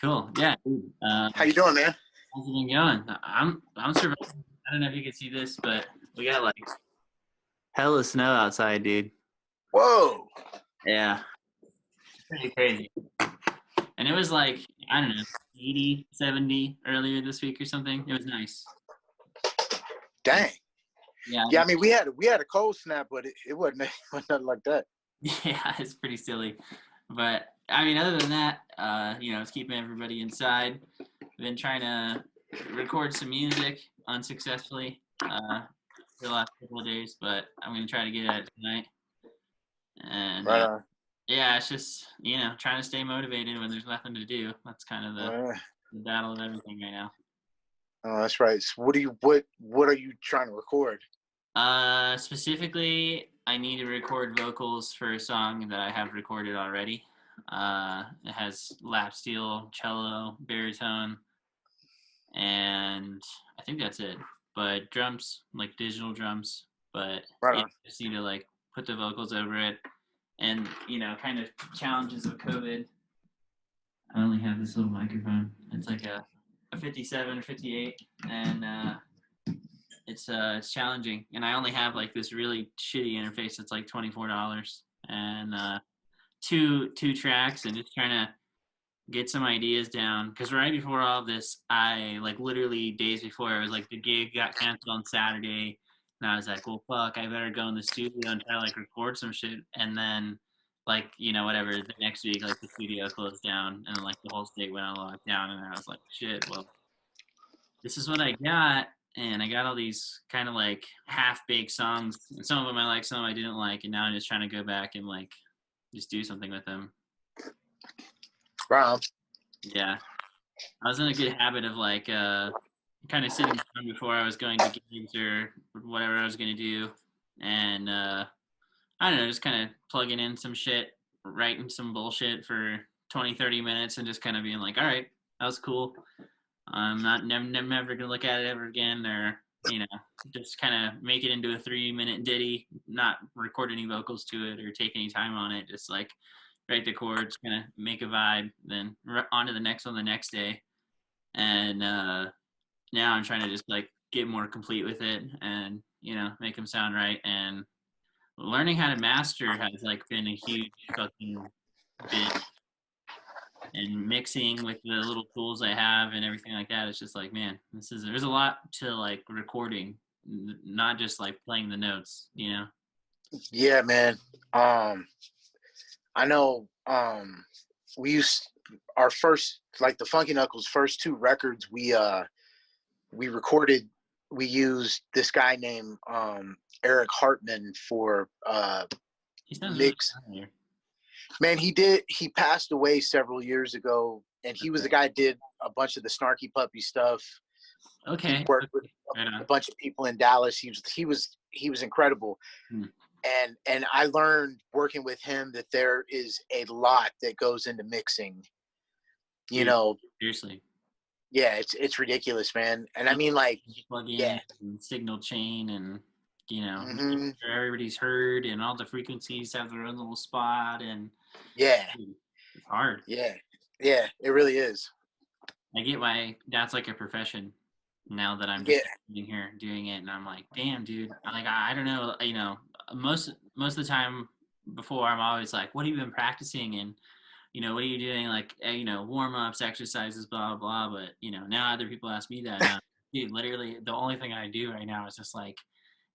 Cool. Yeah. Dude. How you doing, man? How's it been going? I'm surviving. I don't know if you can see this, but we got like hella snow outside, dude. Whoa. Yeah. Pretty crazy. And it was like, I don't know, 80, 70 earlier this week or something. It was nice. Dang. Yeah. Yeah, I mean, we had a cold snap, but it wasn't nothing like that. Yeah, it's pretty silly. But I mean, other than that, it's keeping everybody inside. Been trying to record some music unsuccessfully for the last couple of days, but I'm gonna try to get at it tonight. And Right on. yeah, it's just trying to stay motivated when there's nothing to do. That's kind of the battle of everything right now. Oh, that's right. So what are you trying to record? Specifically, I need to record vocals for a song that I have recorded already. It has lap steel, cello, baritone, and I think that's it. But drums, like digital drums. But Right yeah, on. just need to like put the vocals over it, and kind of challenges of COVID. I only have this little microphone. It's like a 57 or 58, and it's challenging. And I only have like this really shitty interface that's like $24, and two tracks, and just trying to get some ideas down. Because right before all of this, I like literally days before, I was like, the gig got canceled on Saturday, and I was like, well, fuck, I better go in the studio and try to like record some shit. And then like whatever, the next week like the studio closed down, and like the whole state went on lockdown, and I was like, shit, well, this is what I got. And I got all these kind of like half-baked songs, and some of them I like, some I didn't like, and now I'm just trying to go back and like just do something with them. Right on. Yeah, I was in a good habit of like kind of sitting down before I was going to gigs or whatever I was going to do, and I don't know, just kind of plugging in some shit, writing some bullshit for 20-30 minutes, and just kind of being like, all right, that was cool. I'm not never gonna look at it ever again, or just kind of make it into a 3-minute ditty, not record any vocals to it or take any time on it, just like write the chords, kind of make a vibe, then on to the next one the next day. And now I'm trying to just like get more complete with it, and make them sound right. And learning how to master has like been a huge fucking bit, and mixing with the little tools I have and everything like that. It's just like, man, there's a lot to like recording, not just like playing the notes. Yeah, man. I know. We used our first, like the Funky Knuckles' first two records. We recorded. We used this guy named Eric Hartman for He sounds mix. really familiar. Man, he passed away several years ago, and he was the guy who did a bunch of the Snarky Puppy stuff. Okay. He worked with a bunch of people in Dallas. He was incredible. And I learned working with him that there is a lot that goes into mixing. Seriously. Yeah, it's ridiculous, man. And I mean, like, plug in and signal chain, and make sure everybody's heard, and all the frequencies have their own little spot, and it's hard. Yeah, it really is. I get why that's like a profession now that I'm just sitting here doing it, and I'm like, damn, dude. Like, I don't know, most of the time before, I'm always like, what have you been practicing, and what are you doing, like, warm-ups, exercises, blah blah blah. But now other people ask me that. Dude, literally the only thing I do right now is just like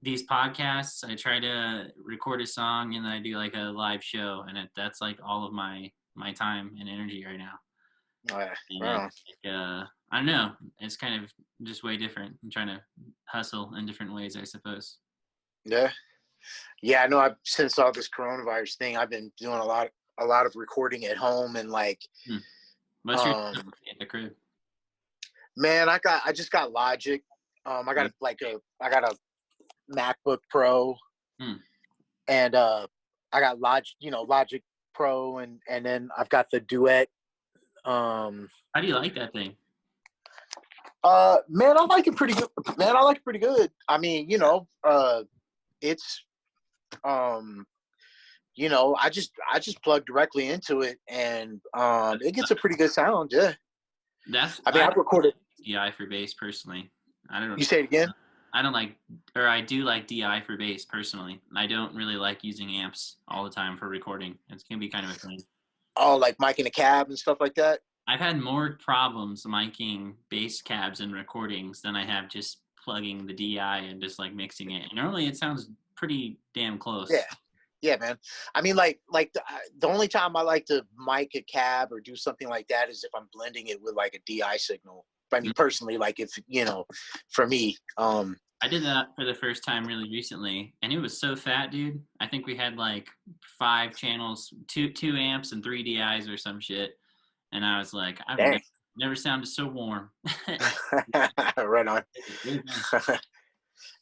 these podcasts. I try to record a song, and then I do like a live show, and that's like all of my time and energy right now. I don't know, it's kind of just way different. I'm trying to hustle in different ways, I suppose. Yeah, I know. Since all this coronavirus thing, I've been doing a lot of recording at home, and like what's your at the crib? Man, I just got Logic. I got a MacBook Pro, and I got Logic Pro, and then I've got the Duet. How do you like that thing? Man, I like it pretty good. I mean, it's I just plug directly into it, and it gets a pretty good sound. Yeah. That's I mean, I've recorded. DI for bass personally. I don't. You say it again. I don't like, or I do like DI for bass personally. I don't really like using amps all the time for recording. It's gonna be kind of a thing. Oh, like mic in a cab and stuff like that. I've had more problems miking bass cabs and recordings than I have just plugging the DI and just like mixing it. And normally it sounds pretty damn close. Yeah, man. I mean, like the only time I like to mic a cab or do something like that is if I'm blending it with like a DI signal. I mean, personally, like if for me, I did that for the first time really recently, and it was so fat, dude. I think we had like 5 channels, two amps, and 3 DIs or some shit. And I was like, I've never sounded so warm. right on.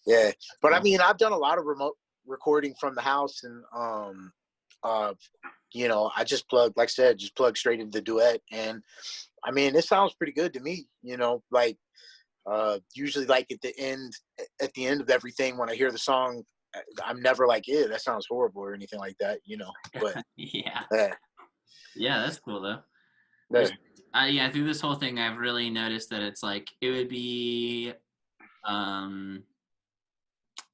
Yeah, but I mean, I've done a lot of remote recording from the house, and I just plug, like I said, just plug straight into the Duet, and I mean, it sounds pretty good to me. Like usually, like at the end of everything, when I hear the song, I'm never like, "Yeah, that sounds horrible" or anything like that. But yeah, that's cool though. Through this whole thing, I've really noticed that it's like it would be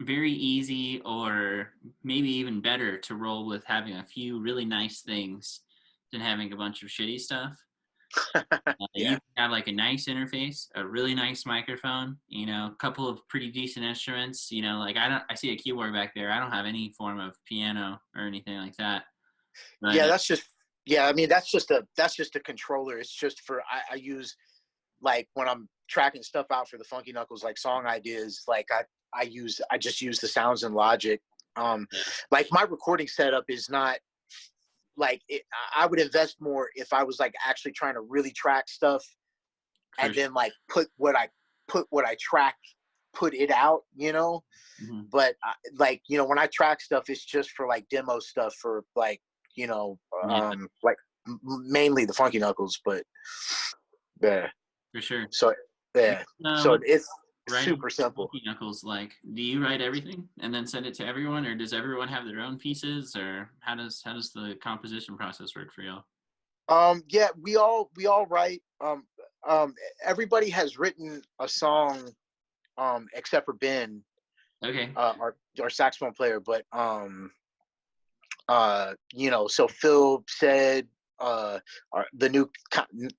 very easy or maybe even better to roll with having a few really nice things than having a bunch of shitty stuff. You have like a nice interface, a really nice microphone, a couple of pretty decent instruments, like I see a keyboard back there. I don't have any form of piano or anything like that. But, I mean, that's just a controller. It's just for, I use, like when I'm tracking stuff out for the Funky Knuckles, like song ideas, like I just use the sounds in Logic. Like my recording setup is not like I would invest more if I was like actually trying to really track stuff and then like put what I track, put it out, Mm-hmm. But like, when I track stuff, it's just for like demo stuff for like, like mainly the Funky Knuckles, but yeah. For sure. So so it's super simple. Funky Knuckles, like, do you write everything and then send it to everyone, or does everyone have their own pieces, or how does the composition process work for y'all? Yeah, we all write. Everybody has written a song, except for Ben. Okay. Our saxophone player, but so Phil said, the new,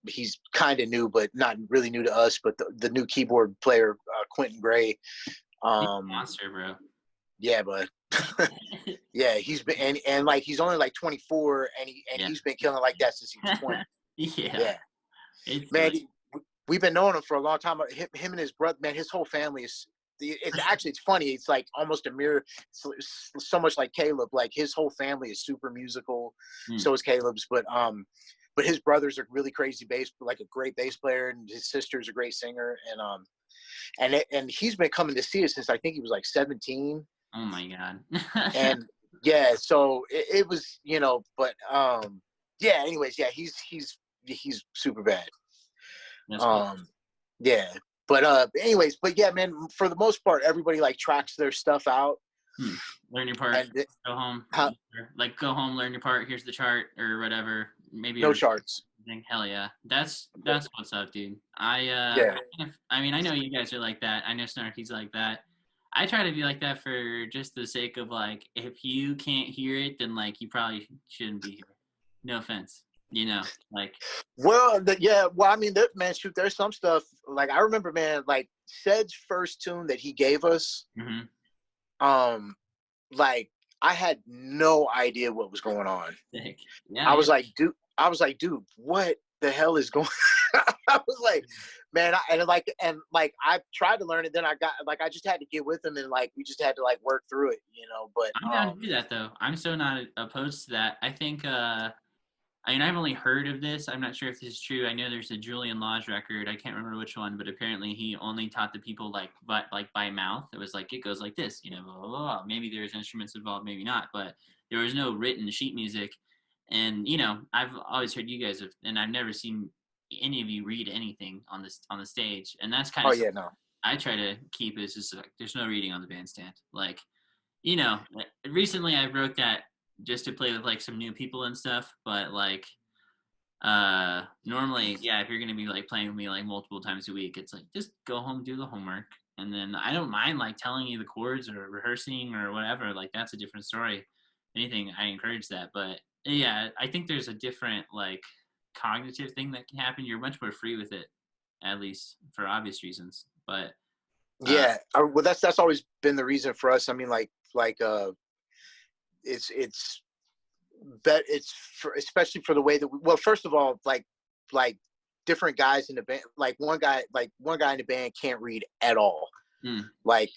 he's kind of new, but not really new to us, but the new keyboard player, Quentin Gray. Monster, bro. Yeah, but yeah, he's been and like he's only like 24, and he's been killing like that since he was 20. Yeah. Man, we've been knowing him for a long time. Him and his brother, man, his whole family is. It's funny. It's like almost a mirror. It's so much like Caleb. Like his whole family is super musical. So is Caleb's, but his brother's a really crazy like a great bass player, and his sister's a great singer, and he's been coming to see us since I think he was like 17. Oh my god. And yeah, so it was, but yeah. Anyways, yeah, he's super bad. That's cool. Yeah. But anyways, but yeah, man, for the most part, everybody like tracks their stuff out. Learn your part. Go home. Like go home, learn your part. Here's the chart or whatever. Maybe no charts. Hell yeah, that's what's up, dude. I mean, I know you guys are like that. I know Snarky's like that. I try to be like that for just the sake of like, if you can't hear it, then like you probably shouldn't be here. No offense. Like. Well, I mean, man, shoot, there's some stuff. Like, I remember, man, like, Ced's first tune that he gave us, like, I had no idea what was going on. Yeah, I was like, dude, what the hell is going on? I was like, man, I tried to learn it, then I just had to get with him, and, like, we just had to, like, work through it, but. I'm down to do that, though. I'm so not opposed to that. I think, I mean, I've only heard of this. I'm not sure if this is true. I know there's a Julian Lawes record. I can't remember which one, but apparently he only taught the people like by mouth. It was like, it goes like this, blah, blah, blah. Maybe there's instruments involved, maybe not, but there was no written sheet music. And, I've always heard you guys and I've never seen any of you read anything on the stage. And that's kind of I try to keep is just like, there's no reading on the bandstand. Like, recently I wrote that just to play with like some new people and stuff, but like Normally, yeah, if you're gonna be like playing with me like multiple times a week, it's like just go home, do the homework, and then I don't mind like telling you the chords or rehearsing or whatever. Like that's a different story. If anything, I encourage that. But yeah, I think there's a different like cognitive thing that can happen. You're much more free with it, at least for obvious reasons. But uh, Yeah, well, that's always been the reason for us. I mean, it's bet it's for, especially for the way that well, first of all, like different guys in the band, like one guy in the band can't read at all. mm, Like,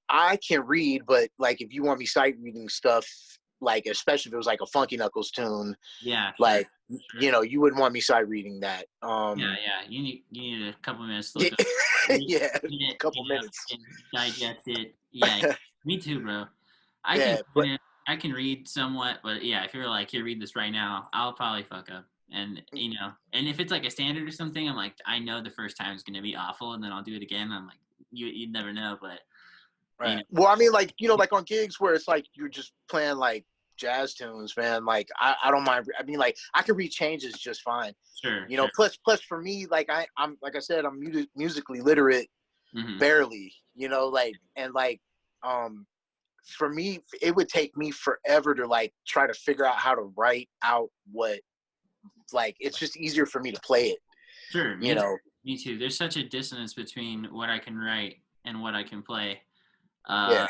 I can read, but like if you want me sight reading stuff, like especially if it was like a Funky Knuckles tune, yeah, sure, like sure. you wouldn't want me sight reading that. Yeah, yeah. You need a couple minutes to Yeah, look up, read yeah, a it, couple minutes. and digest it. Yeah, me too, bro. I can Yeah, but I can read somewhat, but yeah, if you're like, here, read this right now, I'll probably fuck up. And and if it's like a standard or something, I'm like, I know the first time is gonna be awful, and then I'll do it again. I'm like, you'd never know, but you right. know, Well, I mean, like like on gigs where it's like you're just playing like jazz tunes, man. Like I don't mind. I mean, like I can read changes just fine. sure, sure. Plus for me, like I'm like I said, I'm musically literate Hmm. barely. Like and like for me, it would take me forever to like try to figure out how to write out what like it's just easier for me to play it. Sure, You know. me too. There's such a dissonance between what I can write and what I can play. Yeah.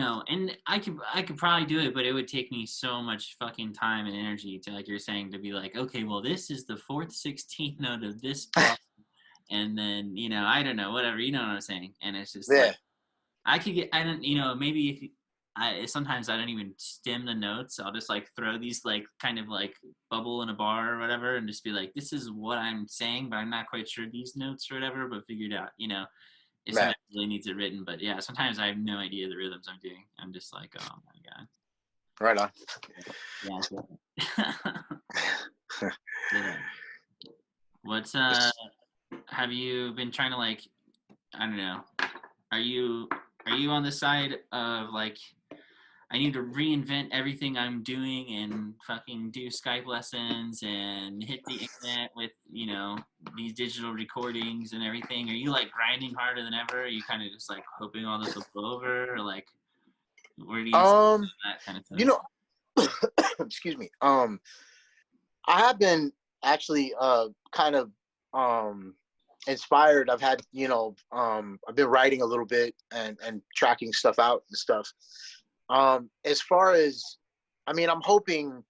Uh, and I could probably do it, but it would take me so much fucking time and energy to, like you're saying, to be like, okay, well, this is the fourth 16th note of this bar, and then I don't know, whatever, you know what I'm saying, and it's just like Yeah. I could get, I don't, maybe if I sometimes I don't even stem the notes. I'll just like throw these like kind of like bubble in a bar or whatever, and just be like, this is what I'm saying, but I'm not quite sure these notes or whatever, but figure it out, if Man. somebody really needs it written. But yeah, sometimes I have no idea the rhythms I'm doing. I'm just like, oh my god. Right on. Yeah. Yeah. What's have you been trying to like, I don't know. Are you on the side of like, I need to reinvent everything I'm doing and fucking do Skype lessons and hit the internet with, these digital recordings and everything? Are you like grinding harder than ever? Are you kind of just like hoping all this will blow over, or like where do you see that kind of You stuff? know, excuse me. I have been actually kind of inspired. I've had, I've been writing a little bit and tracking stuff out and stuff. As far as I mean, I'm hoping,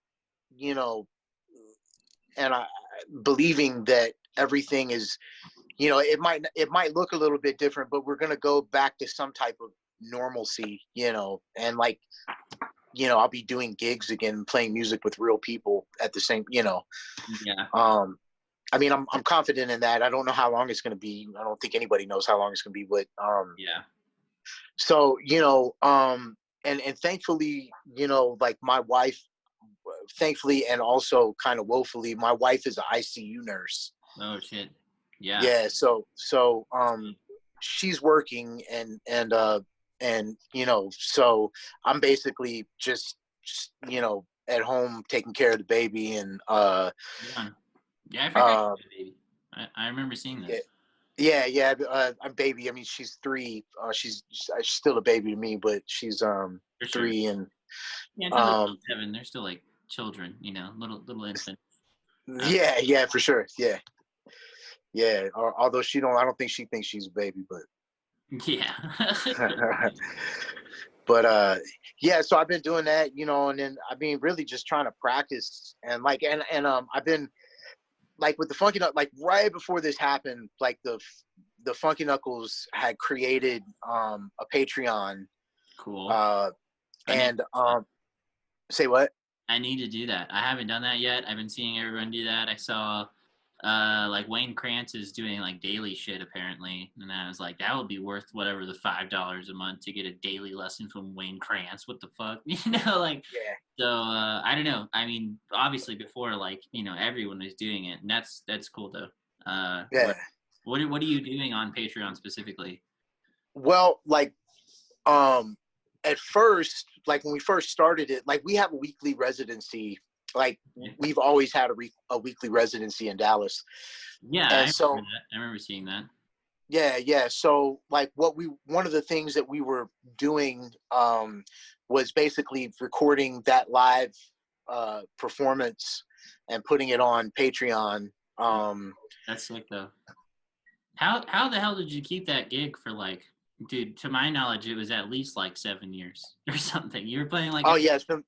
you know, and I believing that everything is, it might look a little bit different, but we're gonna go back to some type of normalcy, and like, I'll be doing gigs again, playing music with real people at the same, Yeah. um, I mean, I'm confident in that. I don't know how long it's going to be. I don't think anybody knows how long it's going to be, but Yeah. so and thankfully, like my wife, thankfully and also kind of woefully, my wife is an ICU nurse. Oh shit. Yeah. Yeah, so she's working and so I'm basically just at home taking care of the baby and Yeah. Yeah. I forgot you uh had a baby. I remember seeing that. yeah. Yeah, I'm baby. I mean, she's 3. She's still a baby to me, but she's For sure. 3 and Yeah. Until they're um 7, they're still like children. Little infants. Uh, yeah, for sure. Yeah. Yeah. Although I don't think she thinks she's a baby, but yeah. but yeah, so I've been doing that, and then I mean really just trying to practice and like and I've been like with the Funky Knuckles, like right before this happened, like the Funky Knuckles had created a Patreon Cool. uh I need. and say what? I need to do that. I haven't done that yet. I've been seeing everyone do that. I saw like Wayne Krantz is doing like daily shit apparently, and I was like, that would be worth whatever the $5 a month to get a daily lesson from Wayne Krantz. What the fuck, like. Yeah. So I don't know. I mean, obviously before, like, everyone was doing it, and that's cool though. Yeah. What are you doing on Patreon specifically? Well, like at first, like when we first started it, like we have a weekly residency like we've always had a weekly residency in Dallas. Yeah, And I so remember that. I remember seeing that. yeah. So like one of the things that we were doing was basically recording that live performance and putting it on Patreon. That's sick though. How the hell did you keep that gig for like, dude, to my knowledge it was at least like 7 years or something. You were playing like Oh yeah, it's been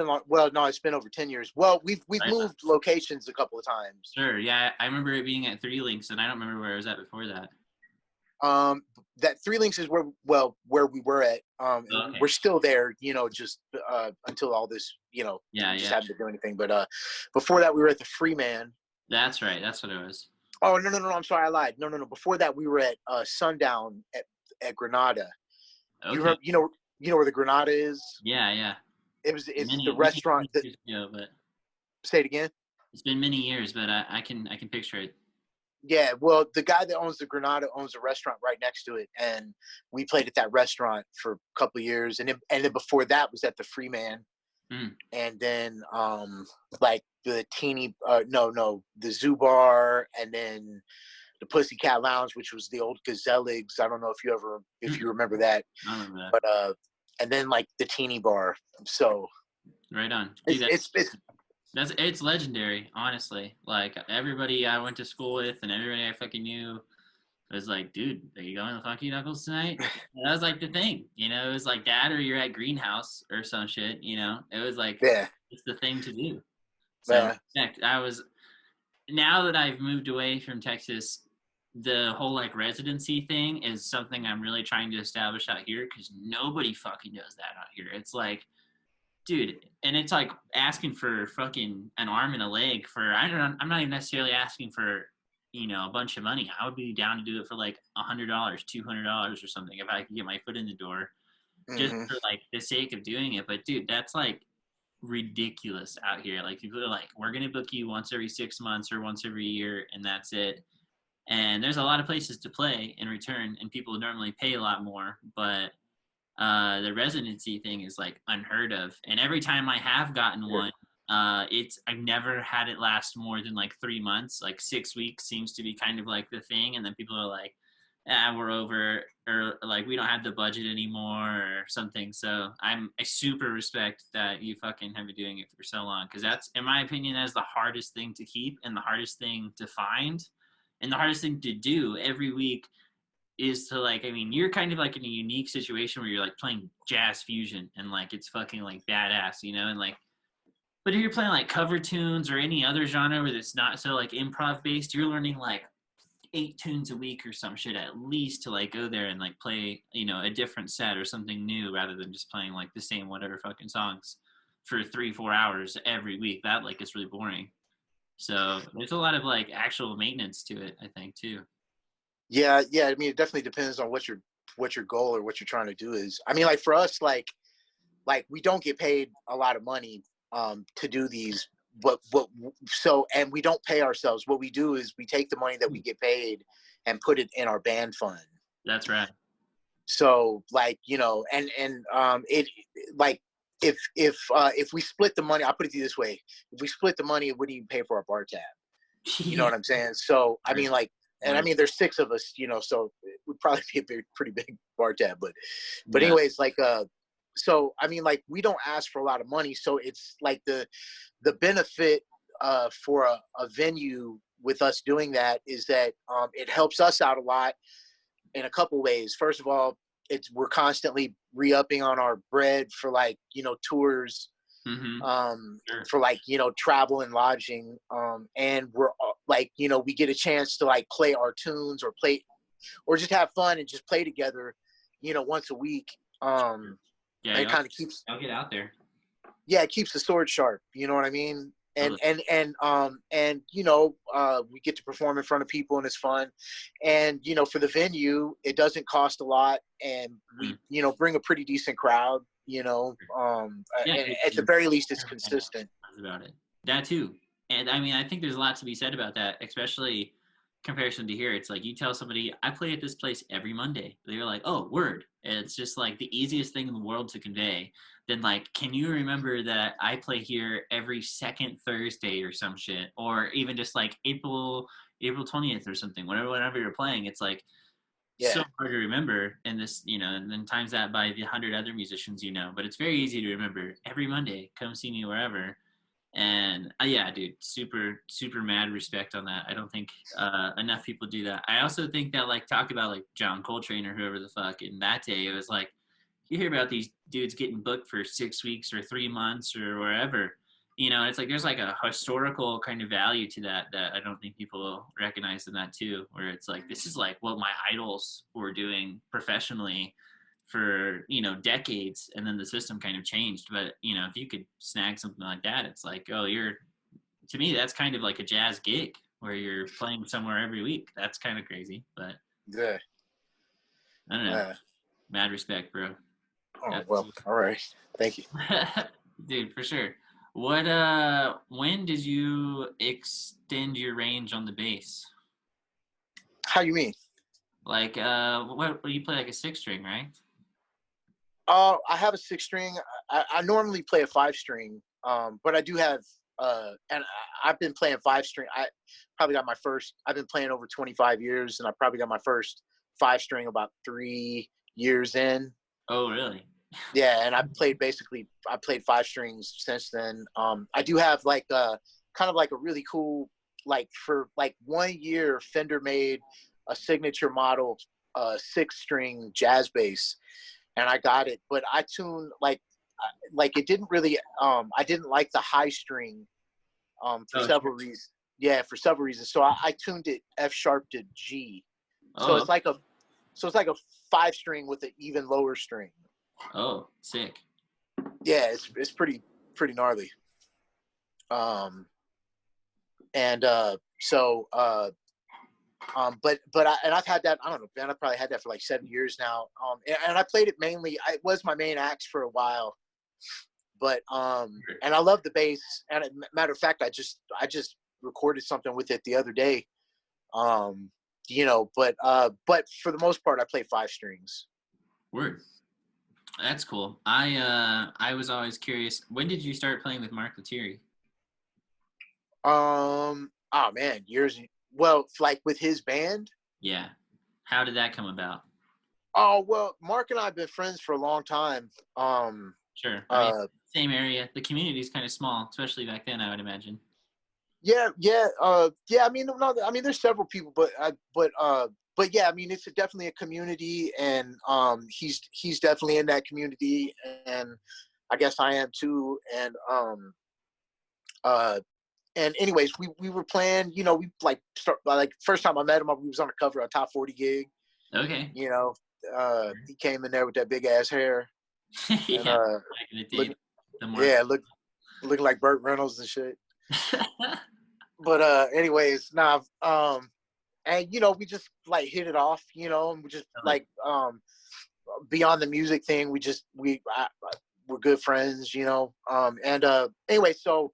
long. Well, no, it's been over 10 years. Well, we've right? moved locations a couple of times. Sure, yeah, I remember it being at Three Links, and I don't remember where I was at before that. That Three Links is where we were at. Okay. We're still there, just until all this, Yeah, we just yeah. haven't been doing anything. But before that, we were at the Freeman. That's right. That's what it was. Oh no, I'm sorry, I lied. No. Before that, we were at Sundown at Granada. You Okay. remember, where the Granada is? Yeah, yeah. It's the Many restaurant that. years ago, but Say it again. it's been many years, but I can picture it. Yeah, well, the guy that owns the Granada owns a restaurant right next to it, and we played at that restaurant for a couple of years, and then before that was at the Freeman, and then like the the Zoo Bar, and then the Pussycat Lounge, which was the old Gazelles. I don't know if you remember that. I remember that. But and then like the Teeny Bar. So right on. Dude, it's it's legendary, honestly. Like everybody I went to school with and everybody I fucking knew was like, dude, are you going to Funky Knuckles tonight? That was like the thing, It was like that, or you're at Greenhouse or some shit. It was like it's the thing to do. So now that I've moved away from Texas, the whole like residency thing is something I'm really trying to establish out here because nobody fucking does that out here. It's like, dude, and it's like asking for fucking an arm and a leg for I'm not even necessarily asking for a bunch of money. I would be down to do it for like $100, $200 or something if I could get my foot in the door, just for like the sake of doing it. But dude, that's like ridiculous out here. Like people are like, we're gonna book you once every 6 months or once every year, and that's it. And there's a lot of places to play in return, and people normally pay a lot more, but the residency thing is like unheard of. And every time I have gotten one, I've never had it last more than like 3 months. Like 6 weeks seems to be kind of like the thing, and then people are like, we're over, or like we don't have the budget anymore or something. So I super respect that you fucking have been doing it for so long, because that's, in my opinion, that's the hardest thing to keep and the hardest thing to find and the hardest thing to do every week. Is to like, I mean, you're kind of like in a unique situation where you're like playing jazz fusion and like it's fucking like badass, and like, but if you're playing like cover tunes or any other genre where it's not so like improv based, you're learning like 8 tunes a week or some shit at least to like go there and like play, a different set or something new rather than just playing like the same whatever fucking songs for 3-4 hours every week. That like is really boring. So there's a lot of like actual maintenance to it, I think, too. Yeah. I mean, it definitely depends on what your goal or what you're trying to do is. I mean, like for us, like we don't get paid a lot of money to do these, and we don't pay ourselves. What we do is we take the money that we get paid and put it in our band fund. That's right. So like, and it like if we split the money, I'll put it to you this way: if we split the money, it wouldn't even pay for our bar tab. You know what I'm saying? So I mean, like. And I mean, there's 6 of us, so it would probably be a pretty big bar tab. But anyways, like, so I mean, like, we don't ask for a lot of money, so it's like the benefit for a venue with us doing that is that it helps us out a lot in a couple ways. First of all, we're constantly re-upping on our bread for like tours. For like travel and lodging, and we're like we get a chance to like play our tunes or just have fun and just play together once a week. It kind of keeps, I'll get out there. Yeah, it keeps the sword sharp, you know what I mean? And we get to perform in front of people and it's fun. And for the venue, it doesn't cost a lot, and we bring a pretty decent crowd. At the very least, it's consistent. About it. That too. And I mean, I think there's a lot to be said about that, especially comparison to here. It's like you tell somebody I play at this place every Monday. They're like, oh, word. And it's just like the easiest thing in the world to convey. Then like, can you remember that I play here every second Thursday or some shit, or even just like April 20th or something. Whenever you're playing, it's like Yeah. so hard to remember. And this, and then times that by the 100 other musicians, but it's very easy to remember. Every Monday, come see me wherever. And yeah, dude, super, super mad respect on that. I don't think enough people do that. I also think that like talk about like John Coltrane or whoever the fuck in that day, it was like you hear about these dudes getting booked for 6 weeks or 3 months or wherever. It's like there's like a historical kind of value to that I don't think people recognize in that too, where it's like this is like what my idols were doing professionally for decades, and then the system kind of changed. But if you could snag something like that, it's like, oh, to me that's kind of like a jazz gig where you're playing somewhere every week. That's kind of crazy, but Yeah. I don't know. Mad respect, bro. Oh, well, all right. Thank you. Dude, for sure. When did you extend your range on the bass? How you mean? Like what you play, like a 6-string, right? I have a 6-string. I normally play a 5-string, but I do have and I've been playing 5-string. I've been playing over 25 years, and I probably got my first 5-string about 3 years in. Oh, really? Yeah, and I played 5 strings since then. I do have like kind of like a really cool, like for like 1 year, Fender made a signature model 6-string jazz bass, and I got it, but I tuned like it didn't really I didn't like the high string for several reasons. Yeah, for several reasons. So I tuned it F sharp to G. So it's like a 5-string with an even lower string. Oh, sick. Yeah, it's pretty gnarly. I've had that, I don't know, man, I probably had that for like 7 years now. And I played it mainly, it was my main axe for a while, but and I love the bass. And matter of fact, I just recorded something with it the other day. But for the most part, I play 5 strings. Word. That's cool. I was always curious. When did you start playing with Marketeers? Oh man, years. Well, like with his band. Yeah. How did that come about? Oh well, Mark and I have been friends for a long time. Sure. Same area. The community is kind of small, especially back then, I would imagine. Yeah. I mean, no, I mean, there's several people, but yeah, I mean, it's definitely a community, and he's definitely in that community, and I guess I am too, and anyways, we were playing, we first time I met him, we was on the cover of a Top 40 gig. Okay. He came in there with that big ass hair. Yeah. And, looking like Burt Reynolds and shit. But anyways, and we just like hit it off, and we just like beyond the music thing, we're good friends, anyway, so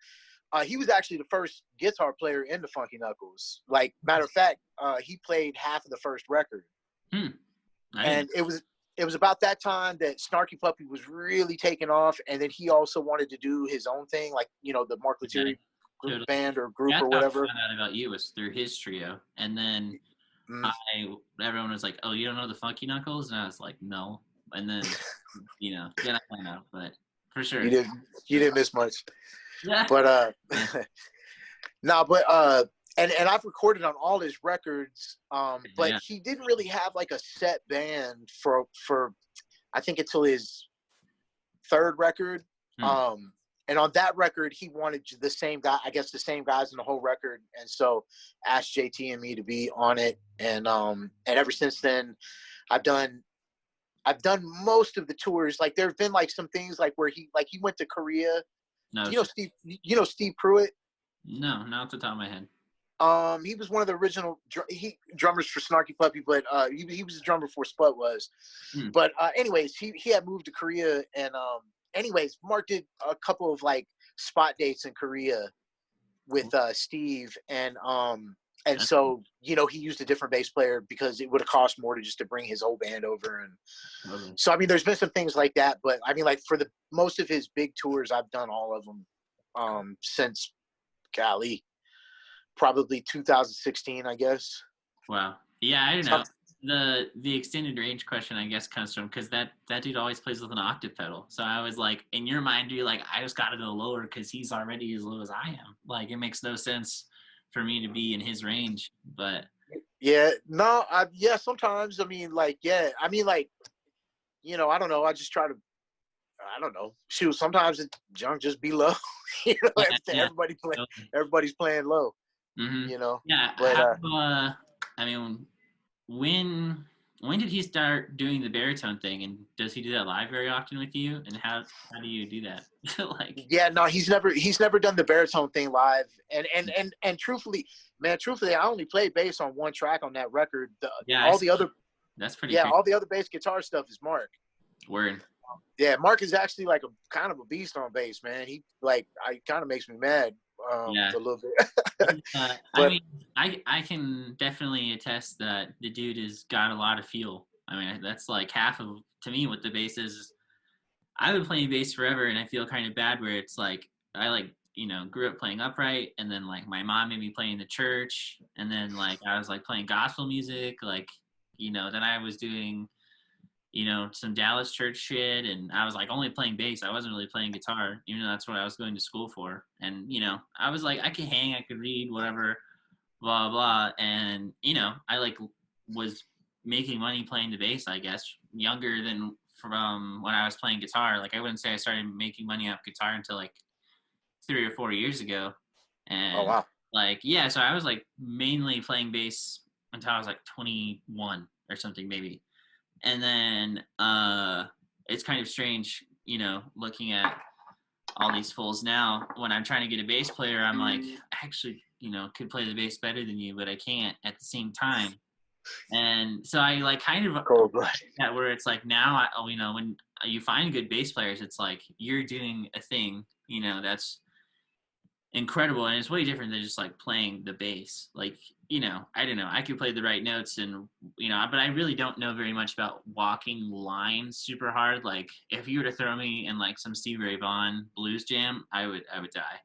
he was actually the first guitar player in the Funky Knuckles. Like, matter of fact, he played half of the first record. And it was about that time that Snarky Puppy was really taking off, and then he also wanted to do his own thing, like the Mark Lettieri group band or group or whatever. I found out about you was through his trio, and then everyone was like, "Oh, you don't know the Funky Knuckles?" And I was like, "No." And then then I found out, but for sure, you didn't miss much. Yeah. But and I've recorded on all his records, but he didn't really have like a set band for I think until his third record. And on that record, he wanted the same guy, I guess the same guys in the whole record, and so asked JT and me to be on it. And ever since then, I've done most of the tours. Like, there have been like some things like where he went to Korea. No, Steve Pruitt? No, not off the top of my head. He was one of the original drummers for Snarky Puppy, but he was a drummer before Spud was. But anyways, he had moved to Korea, and anyways, Mark did a couple of like spot dates in Korea with Steve, and And so, you know, he used a different bass player because it would have cost more to just to bring his whole band over. And so, I mean, there's been some things like that, but I mean, like for the most of his big tours, I've done all of them since, golly, probably 2016, I guess. Wow. Yeah, I don't know. The extended range question, I guess, comes from because that dude always plays with an octave pedal. So I was like, in your mind, you're like, I just got to go lower because he's already as low as I am. Like, it makes no sense for me to be in his range. But yeah, no, yeah, sometimes. I mean, like, yeah, I mean, like, you know, I don't know. I just try to, I don't know. Shoot, sometimes it junk just be low. You know, yeah, everybody's playing low. mm-hmm. You know, Yeah. but How? I mean, when when did he start doing the baritone thing, and does he do that live very often with you? And how do you do that? Like, yeah, no, he's never done the baritone thing live. And truthfully, man, I only played bass on one track on that record. yeah, All the other, that's pretty yeah, crazy. all the other bass guitar stuff is Mark. Word. Yeah, Mark is actually like a kind of a beast on bass, man. He like, I kind of makes me mad Yeah. a little bit. I But mean, I can definitely attest that the dude has got a lot of feel. I mean, that's like half of to me what the bass is. I've been playing bass forever, and I feel kind of bad where it's like I like grew up playing upright, and then like my mom made me play in the church, and then like I was like playing gospel music, like then I was doing some Dallas church shit, and I was like only playing bass. I wasn't really playing guitar, even though that's what I was going to school for. And I was like, I could hang, I could read, whatever, blah blah. And I like was making money playing the bass, I guess, younger than from when I was playing guitar. Like I wouldn't say I started making money off guitar until like 3 or 4 years ago. oh And wow, like yeah, so I was like mainly playing bass until I was like 21 or something maybe. And then it's kind of strange, looking at all these fools now. When I'm trying to get a bass player, I'm like, I actually, could play the bass better than you, but I can't at the same time. And so I like kind of cold blood. that where it's like now, when you find good bass players, it's like you're doing a thing, that's incredible, and it's way different than just like playing the bass. Like I don't know, I could play the right notes, and but I really don't know very much about walking lines super hard. Like if you were to throw me in like some Stevie Ray Vaughan blues jam, I would die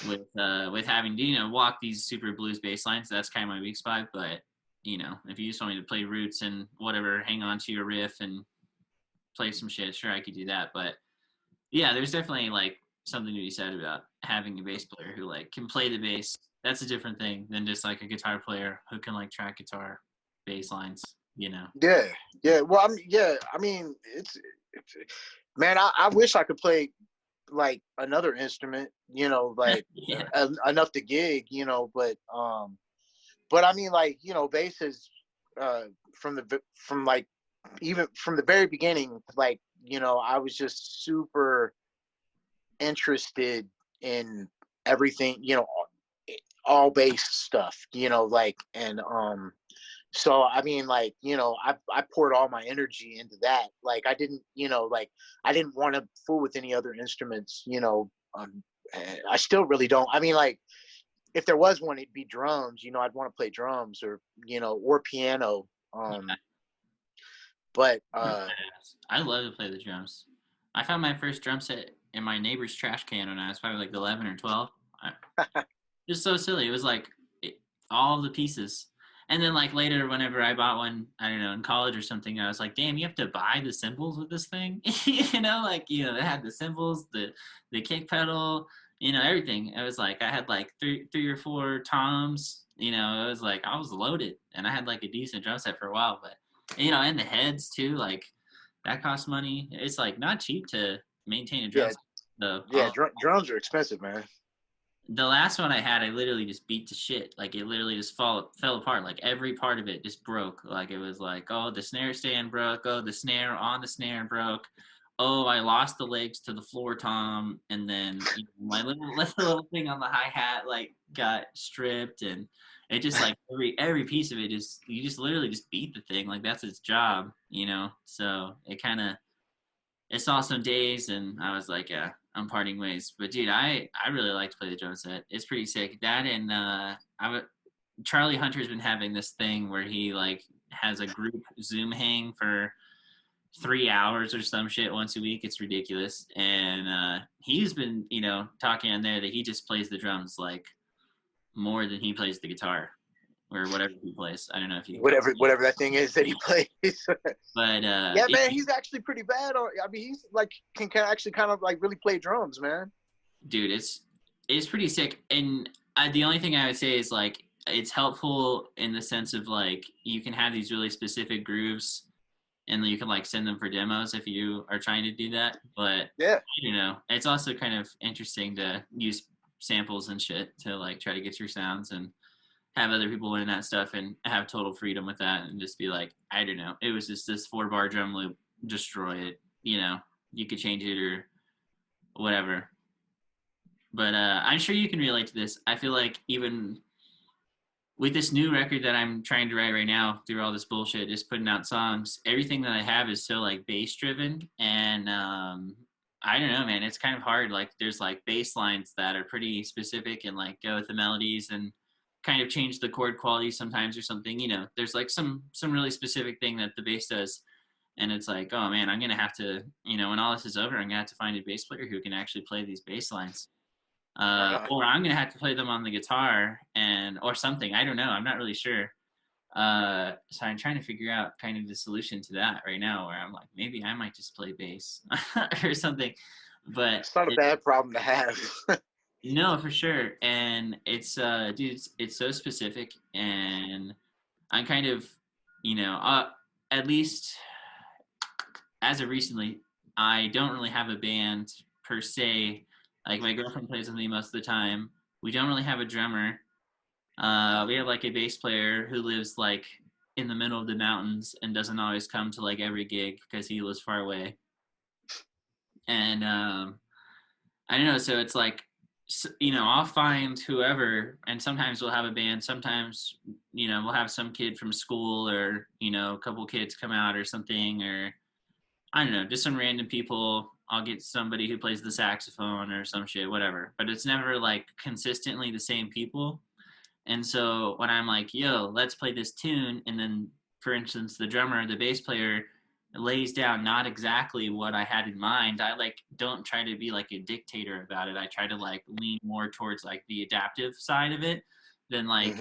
with having to walk these super blues bass lines. That's kind of my weak spot. But if you just want me to play roots and whatever, hang on to your riff and play some shit, sure, I could do that. But yeah, there's definitely like something to be said about having a bass player who like can play the bass. That's a different thing than just like a guitar player who can like track guitar bass lines. Yeah, yeah. Well, I mean, it's man. I wish I could play like another instrument, like Yeah. enough to gig, but I mean, like, bass is from like even from the very beginning, like, I was just super interested in everything, all bass stuff, like, and so I mean, like, I poured all my energy into that. Like I didn't, like I didn't want to fool with any other instruments, I still really don't. I mean, like if there was one, it'd be drums. I'd want to play drums or piano. But I love to play the drums. I found my first drum set in my neighbor's trash can when I was probably like 11 or 12. Just so silly. It was like all of the pieces. And then like later, whenever I bought one, I don't know, in college or something, I was like, damn, you have to buy the cymbals with this thing. It had the cymbals, the kick pedal, everything. It was like I had like three or four toms. It was like I was loaded, and I had like a decent drum set for a while. But and the heads too, like that costs money. It's like not cheap to maintain a drum yeah, set. So yeah, drums are expensive, man. the last one I had, I literally just beat to shit. Like it literally just fell apart. Like every part of it just broke. Like it was like, oh, the snare stand broke. Oh, the snare on the snare broke. Oh, I lost the legs to the floor tom, and then my little thing on the hi hat like got stripped, and it just like every piece of it just you just literally just beat the thing. Like that's its job. So it saw some days, and I was like, yeah, I'm parting ways. But dude, I really like to play the drum set. It's pretty sick. That and Charlie Hunter's been having this thing where he like has a group Zoom hang for 3 hours or some shit once a week. It's ridiculous. And he's been, talking on there that he just plays the drums like more than he plays the guitar or whatever he plays. I don't know if you whatever that thing is that he plays. But yeah, man, he's actually pretty bad. I mean, he's like can actually kind of like really play drums, man. Dude, it's pretty sick. And the only thing I would say is like it's helpful in the sense of like you can have these really specific grooves and you can like send them for demos if you are trying to do that. But yeah, it's also kind of interesting to use samples and shit to like try to get your sounds and have other people learn that stuff and have total freedom with that and just be like, I don't know, it was just this 4-bar drum loop, destroy it. You could change it or whatever. But I'm sure you can relate to this. I feel like even with this new record that I'm trying to write right now, through all this bullshit, just putting out songs, everything that I have is so like bass driven, and I don't know, man. It's kind of hard. Like there's like bass lines that are pretty specific and like go with the melodies and kind of change the chord quality sometimes or something. There's like some really specific thing that the bass does, and it's like, oh man, I'm gonna have to, when all this is over, I'm gonna have to find a bass player who can actually play these bass lines. Or I'm gonna have to play them on the guitar or something. I don't know. I'm not really sure. So I'm trying to figure out kind of the solution to that right now, where I'm like, maybe I might just play bass or something. But it's not a bad problem to have. No, for sure. And it's dude, it's so specific, and I'm kind of, at least as of recently, I don't really have a band per se. Like my girlfriend plays with me most of the time. We don't really have a drummer. We have like a bass player who lives like in the middle of the mountains and doesn't always come to like every gig because he lives far away. And I don't know. So it's like, I'll find whoever, and sometimes we'll have a band. Sometimes, we'll have some kid from school or, a couple kids come out or something, or I don't know, just some random people. I'll get somebody who plays the saxophone or some shit, whatever. But it's never like consistently the same people. And so when I'm like, yo, let's play this tune, and then, for instance, the drummer, the bass player lays down not exactly what I had in mind, I like don't try to be like a dictator about it. I try to like lean more towards like the adaptive side of it than like,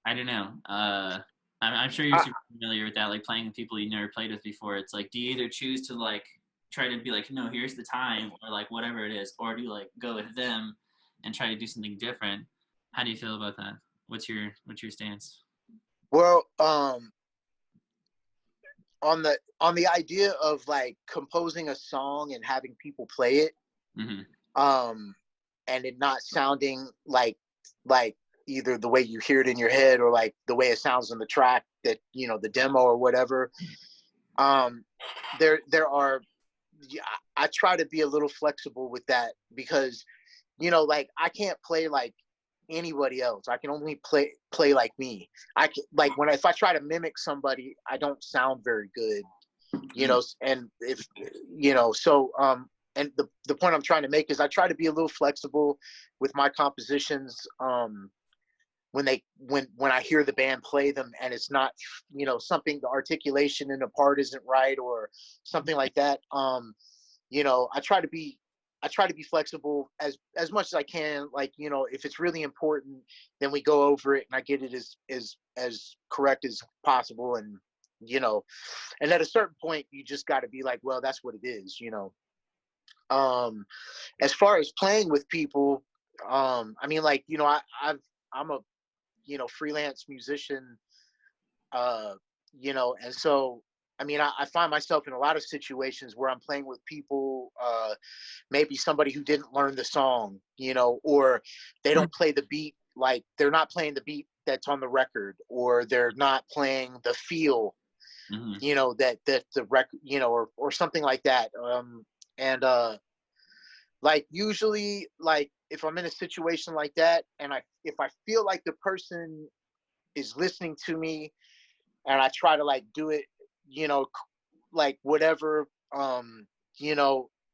I don't know. I'm sure you're super familiar with that, like playing with people you never played with before. It's like, do you either choose to like try to be like, no, here's the time, or like whatever it is, or do you like go with them and try to do something different? How do you feel about that? What's your stance? Well, on the idea of like composing a song and having people play it, and it not sounding like either the way you hear it in your head or like the way it sounds on the track that the demo or whatever. There are. I try to be a little flexible with that because, like I can't play like anybody else. I can only play like me. I can, like if I try to mimic somebody, I don't sound very good, and if so and the point I'm trying to make is I try to be a little flexible with my compositions when I hear the band play them and it's not something, the articulation in the part isn't right or something like that. I try to be flexible as much as I can. Like, if it's really important, then we go over it and I get it as correct as possible. And, and at a certain point, you just got to be like, well, that's what it is, As far as playing with people, I mean, like, I'm a, freelance musician, and so, I mean, I find myself in a lot of situations where I'm playing with people, maybe somebody who didn't learn the song, or they don't play the beat, like they're not playing the beat that's on the record, or they're not playing the feel, that the record, or something like that. And like usually, like if I'm in a situation like that, and if I feel like the person is listening to me, and I try to like do it, like whatever,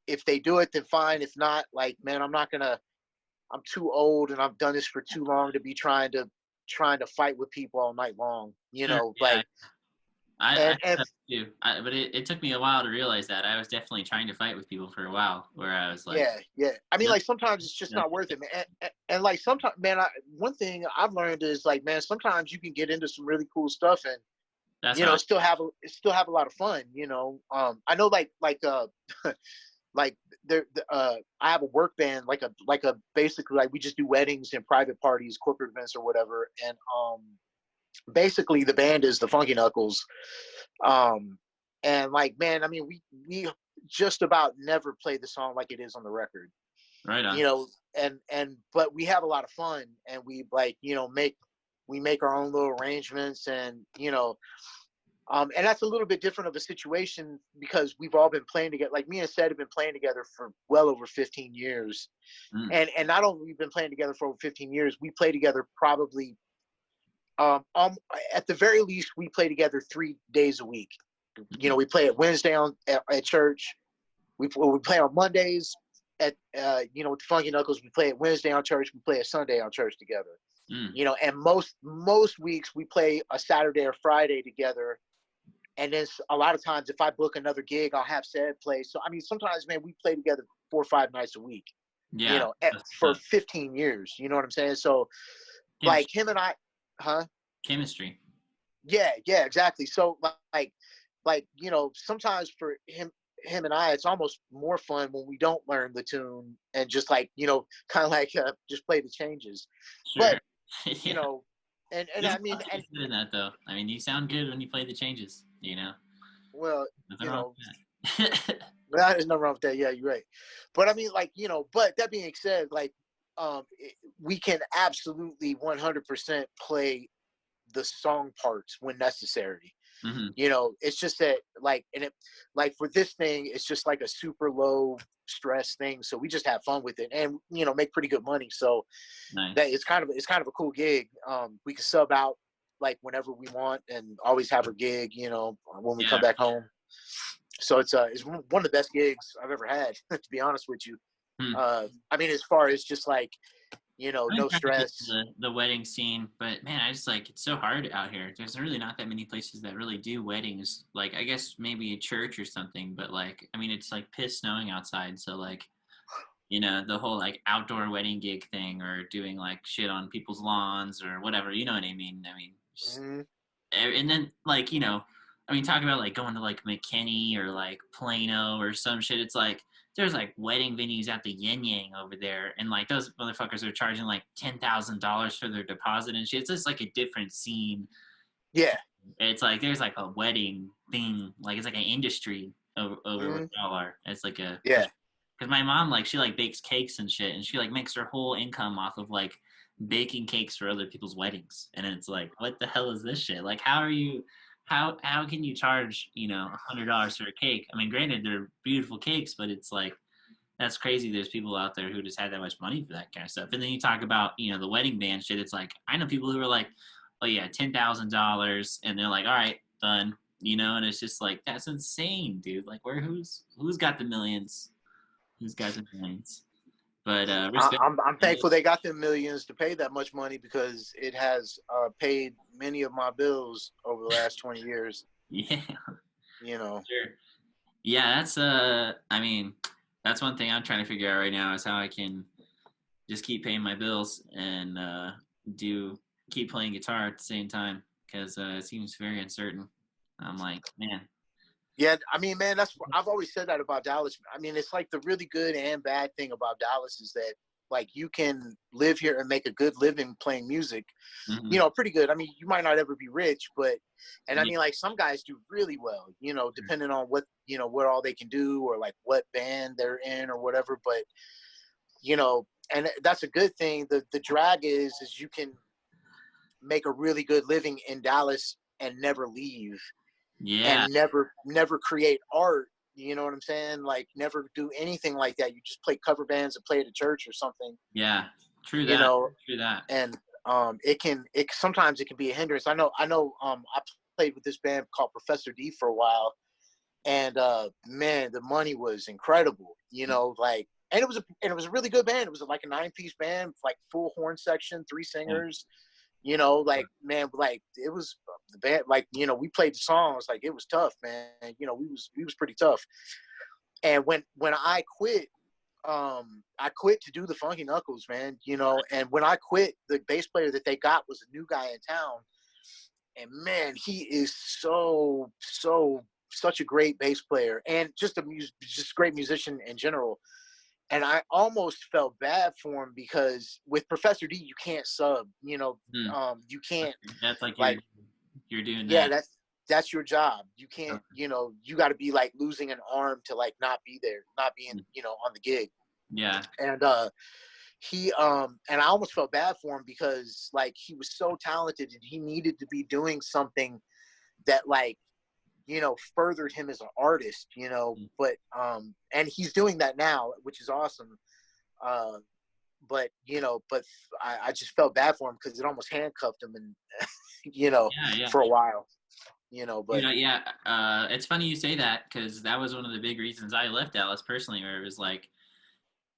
if they do it, then fine. If not, like, man, I'm too old and I've done this for too long to be trying to, trying to fight with people all night long, Sure. Yeah. like, I and have too. But it took me a while to realize that. I was definitely trying to fight with people for a while, where I was like, yeah. I mean, nope, like sometimes it's just nope. not worth it, man. And like sometimes, man, one thing I've learned is like, man, sometimes you can get into some really cool stuff and That's how still have a lot of fun. I know like I have a work band, like a basically like we just do weddings and private parties, corporate events or whatever, and basically the band is the Funky Knuckles. And like, man, I mean, we just about never play the song like it is on the record, right on. and but we have a lot of fun, and we like, make our own little arrangements, and and that's a little bit different of a situation because we've all been playing together. Like me and Seth have been playing together for well over 15 years, and not only we've been playing together for over 15 years, we play together probably at the very least we play together 3 days a week. We play at Wednesday at church. We play on Mondays at with the Funky Knuckles. We play at Wednesday on church. We play a Sunday on church together. And most weeks we play a Saturday or Friday together. And then a lot of times, if I book another gig, I'll have Seth play. So I mean, sometimes, man, we play together 4 or 5 nights a week. Yeah, For 15 years. You know what I'm saying? So, chemistry. like him and I, huh? Chemistry. Yeah, exactly. So sometimes for him and I, it's almost more fun when we don't learn the tune and just like, kind of like just play the changes. Sure. But Yeah. and There's I mean, nothing good in that though. I mean, you sound good when you play the changes. well, Nothing wrong with that. there's nothing wrong with that. Yeah, you're right. But I mean, like, but that being said, like, we can absolutely 100% play the song parts when necessary. Mm-hmm. It's just that like for this thing, it's just like a super low stress thing. So we just have fun with it and, make pretty good money. So Nice. that it's kind of a cool gig. We can sub out like whenever we want and always have a gig, when we come back home. So it's one of the best gigs I've ever had, to be honest with you. I mean, as far as just like, no stress. The wedding scene, but man, I just like it's so hard out here. There's really not that many places that really do weddings. Like I guess maybe a church or something, but like I mean, it's like piss snowing outside, so like the whole like outdoor wedding gig thing or doing like shit on people's lawns or whatever. You know what I mean? I mean, just, and then like I mean, talk about like going to like McKinney or like Plano or some shit. It's like there's like wedding venues at the Yin Yang over there, and like those motherfuckers are charging like $10,000 for their deposit and shit. It's just like a different scene. Yeah, it's like there's like a wedding thing, like it's like an industry over where y'all are. It's like a because my mom like she like bakes cakes and shit, and she like makes her whole income off of like baking cakes for other people's weddings, and it's like what the hell is this shit? Like how can you charge $100 for a cake? I mean, granted they're beautiful cakes, but it's like that's crazy. There's people out there who just had that much money for that kind of stuff. And then you talk about the wedding band shit. It's like I know people who are like, oh yeah, $10,000, and they're like, all right, done. And it's just like that's insane, dude. Like who's got the millions? Who's got the millions? But I'm thankful they got them millions to pay that much money because it has paid many of my bills over the last 20 years. Yeah. Sure. Yeah, that's I mean, that's one thing I'm trying to figure out right now is how I can just keep paying my bills and keep playing guitar at the same time because it seems very uncertain. I'm like, man. Yeah, I mean, man, I've always said that about Dallas. I mean, it's like the really good and bad thing about Dallas is that like you can live here and make a good living playing music, pretty good. I mean, you might not ever be rich, I mean, like some guys do really well, depending on what, what all they can do or like what band they're in or whatever. But, and that's a good thing. The drag is you can make a really good living in Dallas and never leave. Yeah. And never create art. You know what I'm saying? Like never do anything like that. You just play cover bands and play at a church or something. Yeah, true that. True that. And sometimes it can be a hindrance. I know. I played with this band called Professor D for a while, and man, the money was incredible. Like, and it was a really good band. It was like a 9-piece band, like full horn section, 3 singers. You know, like, man, like it was the band, like, you know, we played the songs, like it was tough, man. You know, we was pretty tough. And when I quit to do the Funky Knuckles, man, you know, and when I quit, the bass player that they got was a new guy in town. And man, he is such a great bass player and just just great musician in general. And I almost felt bad for him because with Professor D, you can't sub, you know, Hmm. you can't That's like like, you're doing yeah, that. that's your job. You can't, you know, you got to be like losing an arm to like not be there, not being, you know, on the gig. Yeah. And he and I almost felt bad for him because like he was so talented and he needed to be doing something that like, you know, furthered him as an artist, you know, but and he's doing that now, which is awesome. But you know, but I just felt bad for him because it almost handcuffed him and you know, Yeah, yeah. for a while, you know, but Yeah. It's funny you say that because that was one of the big reasons I left Dallas personally, where it was like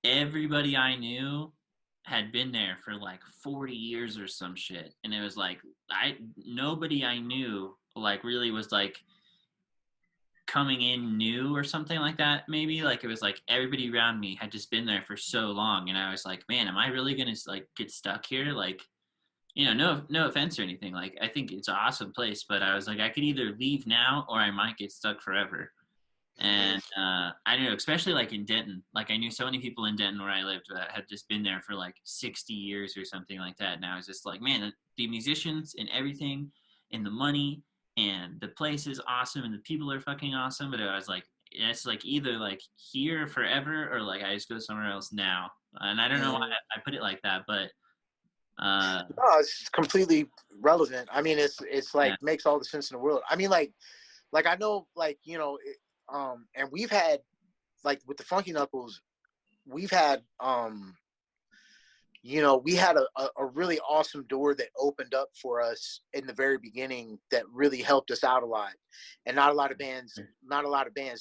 everybody I knew had been there for like 40 years or some shit, and it was like nobody I knew like really was like coming in new or something like that. Maybe like it was like everybody around me had just been there for so long, and I was like, man, am I really gonna like get stuck here? Like, you know, no offense or anything. Like, I think it's an awesome place, but I was like, I could either leave now or I might get stuck forever. And I don't know, especially like in Denton. Like, I knew so many people in Denton where I lived that had just been there for like 60 years or something like that. And I was just like, man, the musicians and everything, and the money, and the place is awesome, and the people are fucking awesome. But I was like, it's like either like here forever or like I just go somewhere else now. And I don't know why I put it like that, but no, it's completely relevant. I mean, it's like yeah. makes all the sense in the world. I mean, like I know, like, you know, and we've had like with the Funky Knuckles, we've had you know, we had a really awesome door that opened up for us in the very beginning that really helped us out a lot. And not a lot of bands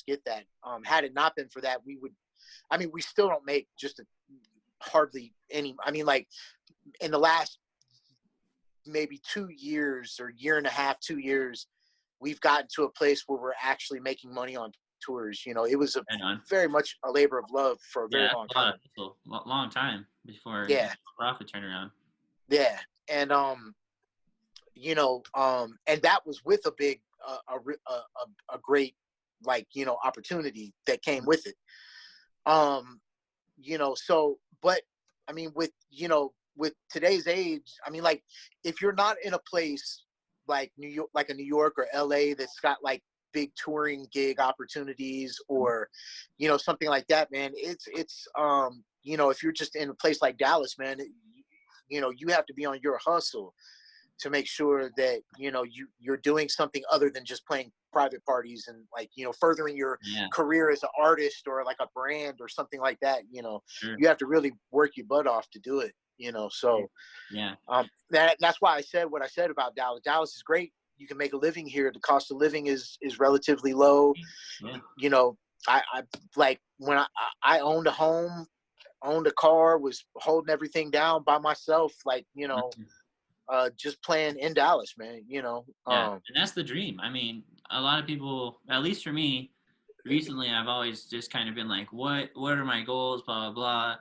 get that. Had it not been for that, we would, I mean, we still don't make just hardly any, I mean, like in the last maybe 2 years or year and a half, 2 years, we've gotten to a place where we're actually making money on tours. You know, it was Right on. very much a labor of love for a very Yeah, long a lot time. of people, long time before Yeah. profit turnaround. Yeah. And, you know, and that was with a big, a great, like, you know, opportunity that came with it. You know, so, but I mean, with, you know, with today's age, I mean, like, if you're not in a place like New York, like a New York or LA that's got like big touring gig opportunities or, you know, something like that, man, you know, if you're just in a place like Dallas, man, you know, you have to be on your hustle to make sure that, you know, you're doing something other than just playing private parties and like, you know, furthering your Yeah, career as an artist or like a brand or something like that. You know, sure. you have to really work your butt off to do it, you know. So Yeah, that's why I said what I said about Dallas. Dallas is great. You can make a living here. The cost of living is relatively low. yeah, You know, I like when I owned a home, owned a car, was holding everything down by myself, like, you know, just playing in Dallas, man, you know. yeah. And that's the dream. I mean, a lot of people, at least for me, recently, I've always just kind of been like, what are my goals, blah blah blah,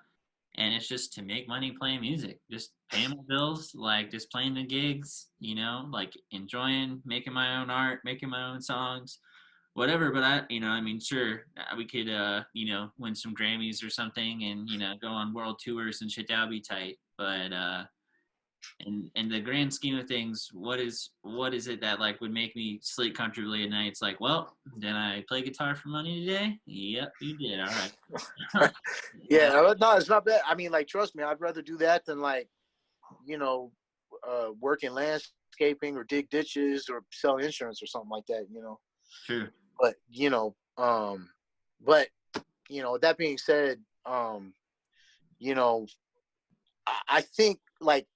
and it's just to make money playing music, just paying my bills, like just playing the gigs, you know, like enjoying making my own art, making my own songs, whatever. But I, you know, I mean, sure, we could, you know, win some Grammys or something, and you know, go on world tours and shit. That would be tight. But in the grand scheme of things, what is it that like would make me sleep comfortably at night? It's like, well, did I play guitar for money today? Yep, you did. All right. Yeah, no, it's not bad. I mean, like, trust me, I'd rather do that than like, you know, work in landscaping or dig ditches or sell insurance or something like that, you know. True. But, but, you know, that being said, you know, I think like,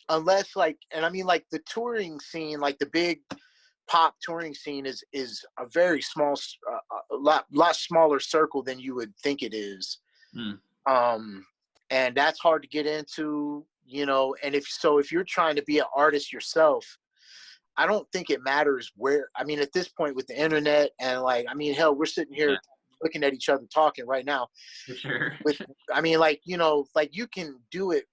unless like, and I mean, like the touring scene, like the big pop touring scene is a very small, a lot smaller circle than you would think it is. Mm. And that's hard to get into, and if you're trying to be an artist yourself, I don't think it matters where. I mean, at this point with the internet and like, I mean, hell, we're sitting here looking at each other talking right now. For sure. I mean, like, like you can do it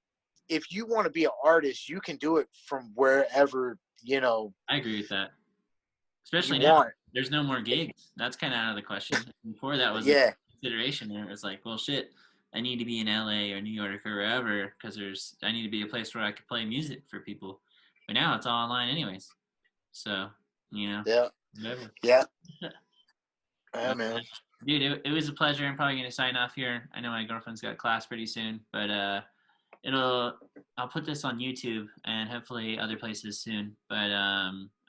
if you want to be an artist. You can do it from wherever. I agree with that. Especially you now, want. there's no more gigs. That's kind of out of the question. Before that was a consideration. There, it was like, well, shit, I need to be in LA or New York or wherever because I need to be a place where I could play music for people. But now it's all online, anyways. So, Yeah. whatever. Yeah. Yeah, man. Dude, it was a pleasure. I'm probably gonna sign off here. I know my girlfriend's got class pretty soon, but I'll put this on YouTube and hopefully other places soon. But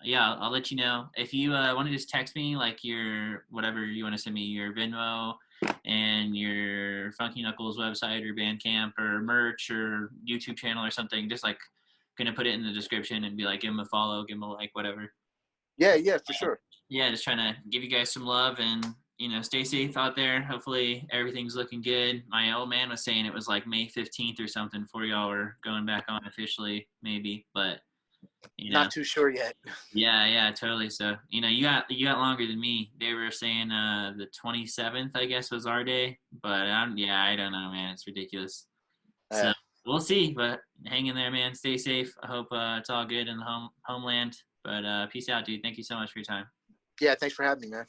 yeah, I'll let you know if you want to just text me like your whatever you want to send me, your Venmo and your Funky Knuckles website or Bandcamp or merch or YouTube channel or something. Just like gonna put it in the description and be like, give them a follow, give them a like, whatever. Yeah, for sure. Yeah, just trying to give you guys some love and stay safe out there. Hopefully everything's looking good. My old man was saying it was like May 15th or something before y'all were going back on officially, maybe, but not too sure yet. Yeah, totally. So you got longer than me. They were saying the 27th, I guess, was our day, but I don't know, man. It's ridiculous. So we'll see, but hang in there, man. Stay safe. I hope it's all good in the homeland. But peace out, dude. Thank you so much for your time. Yeah, thanks for having me, man.